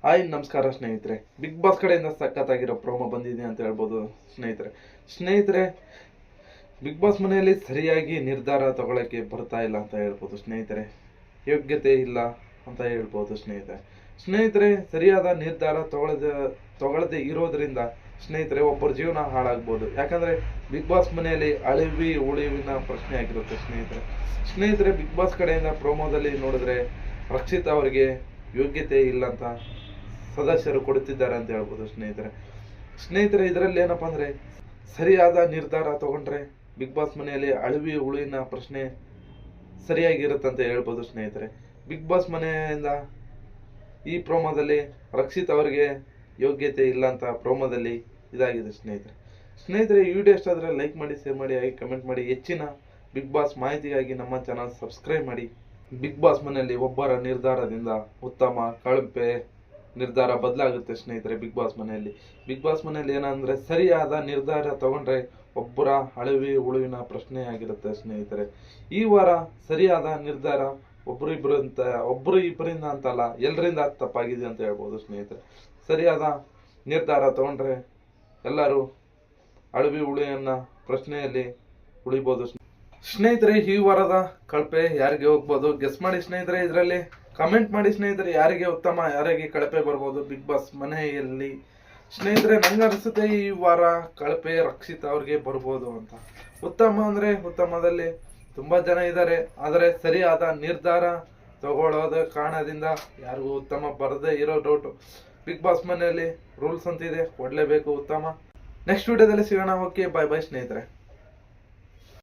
Hi ನಮಸ್ಕಾರ ಸ್ನೇಹಿತರೆ. Big boss ಕಡೆಯಿಂದ ಸಖತ್ತಾಗಿರೋ ಪ್ರೋಮೋ ಬಂದಿದೆ ಅಂತ ಹೇಳ್ಬೋದು ಸ್ನೇಹಿತರೆ. ಬಿಗ್ ಬಾಸ್ ಮನೆಯಲ್ಲಿ ಸರಿಯಾಗಿ ನಿರ್ಧಾರ ತಗೊಳ್ಳೋಕ್ಕೆ ಬರ್ತಾ ಇಲ್ಲ ಅಂತ ಹೇಳ್ಬೋದು ಸ್ನೇಹಿತರೆ. ಯೋಗ್ಯತೆ ಇಲ್ಲ ಅಂತ ಹೇಳ್ಬೋದು ಸ್ನೇಹಿತರೆ. ಸರಿಯಾದ ನಿರ್ಧಾರ ತಗೊಳ್ಳದೆ ಇರೋದ್ರಿಂದ ಸ್ನೇಹಿತರೆ ಒಬ್ಬರ ಜೀವನ ಹಾಳಾಗ್ಬೋದು. ಯಾಕಂದ್ರೆ ಬಿಗ್ ಬಾಸ್ ಮನೆಯಲ್ಲಿ ಉಳಿವಿನ ಪ್ರಶ್ನೆ ಆಗಿರುತ್ತೆ ಸ್ನೇಹಿತರೆ. ಬಿಗ್ ಬಾಸ್ ಕಡೆಯಿಂದ ಪ್ರೋಮೋದಲ್ಲಿ ನೋಡಿದ್ರೆ ರಕ್ಷಿತ್ ಅವರಿಗೆ ಯೋಗ್ಯತೆ ಇಲ್ಲ ಅಂತ ಸದಸ್ಯರು ಕೊಡುತ್ತಿದ್ದಾರೆ ಅಂತ ಹೇಳ್ಬೋದು ಸ್ನೇಹಿತರೆ. ಇದರಲ್ಲಿ ಏನಪ್ಪಾ ಅಂದ್ರೆ ಸರಿಯಾದ ನಿರ್ಧಾರ ತಗೊಂಡ್ರೆ ಬಿಗ್ ಬಾಸ್ ಮನೆಯಲ್ಲಿ ಉಳಿವಿನ ಪ್ರಶ್ನೆ ಸರಿಯಾಗಿರುತ್ತಂತ ಹೇಳ್ಬೋದು ಸ್ನೇಹಿತರೆ. ಬಿಗ್ ಬಾಸ್ ಮನೆಯಿಂದ ಈ ಪ್ರೋಮೋದಲ್ಲಿ ರಕ್ಷಿತ್ ಅವರಿಗೆ ಯೋಗ್ಯತೆ ಇಲ್ಲ ಅಂತ ಪ್ರೋಮೋದಲ್ಲಿ ಇದಾಗಿದೆ ಸ್ನೇಹಿತರೆ. ಈ ವಿಡಿಯೋ ಇಷ್ಟ ಆದ್ರೆ ಲೈಕ್ ಮಾಡಿ, ಶೇರ್ ಮಾಡಿ, ಹಾಗೆ ಕಮೆಂಟ್ ಮಾಡಿ. ಹೆಚ್ಚಿನ ಬಿಗ್ ಬಾಸ್ ಮಾಹಿತಿಗಾಗಿ ನಮ್ಮ ಚಾನಲ್ ಸಬ್ಸ್ಕ್ರೈಬ್ ಮಾಡಿ. ಬಿಗ್ ಬಾಸ್ ಮನೆಯಲ್ಲಿ ಒಬ್ಬರ ನಿರ್ಧಾರದಿಂದ ಉತ್ತಮ ಕಳಪೆ ನಿರ್ಧಾರ ಬದಲಾಗುತ್ತೆ ಸ್ನೇಹಿತರೆ. ಬಿಗ್ ಬಾಸ್ ಮನೆಯಲ್ಲಿ ಏನಂದ್ರೆ ಸರಿಯಾದ ನಿರ್ಧಾರ ತಗೊಂಡ್ರೆ ಒಬ್ಬರ ಉಳುವಿನ ಪ್ರಶ್ನೆ ಆಗಿರುತ್ತೆ ಸ್ನೇಹಿತರೆ. ಈ ವಾರ ಸರಿಯಾದ ನಿರ್ಧಾರ ಒಬ್ರು ಇಬ್ಬರಿಂದ ಅಂತಲ್ಲ, ಎಲ್ಲರಿಂದ ತಪ್ಪಾಗಿದೆ ಅಂತ ಹೇಳ್ಬೋದು ಸ್ನೇಹಿತರೆ. ಸರಿಯಾದ ನಿರ್ಧಾರ ತಗೊಂಡ್ರೆ ಎಲ್ಲರೂ ಉಳಿಯನ್ನ ಪ್ರಶ್ನೆಯಲ್ಲಿ ಉಳಿಬಹುದು ಸ್ನೇಹಿತರೆ. ಈ ವಾರದ ಕಳಪೆ ಯಾರಿಗೆ ಹೋಗ್ಬೋದು ಗೆಸ್ ಮಾಡಿ ಸ್ನೇಹಿತರೆ. ಇದರಲ್ಲಿ ಕಮೆಂಟ್ ಮಾಡಿ ಸ್ನೇಹಿತರೆ. ಯಾರಿಗೆ ಉತ್ತಮ, ಯಾರಿಗೆ ಕಳಪೆ ಬರ್ಬೋದು ಬಿಗ್ ಬಾಸ್ ಮನೆಯಲ್ಲಿ ಸ್ನೇಹಿತರೆ. ನಂಗೆ ಅನಿಸುತ್ತೆ ಈ ವಾರ ಕಳಪೆ ರಕ್ಷಿತ್ ಅವ್ರಿಗೆ ಬರ್ಬೋದು ಅಂತ. ಉತ್ತಮದಲ್ಲಿ ತುಂಬಾ ಜನ ಇದ್ದಾರೆ, ಆದರೆ ಸರಿಯಾದ ನಿರ್ಧಾರ ತಗೊಳ್ಳೋದ ಕಾರಣದಿಂದ ಯಾರಿಗೂ ಉತ್ತಮ ಬರದೇ ಇರೋ ಡೌಟು. ಬಿಗ್ ಬಾಸ್ ಮನೆಯಲ್ಲಿ ರೂಲ್ಸ್ ಅಂತಿದೆ, ಕೊಡ್ಲೇಬೇಕು ಉತ್ತಮ. ನೆಕ್ಸ್ಟ್ ವಿಡಿಯೋದಲ್ಲಿ ಸಿಗೋಣ. ಓಕೆ, ಬಾಯ್ ಸ್ನೇಹಿತರೆ.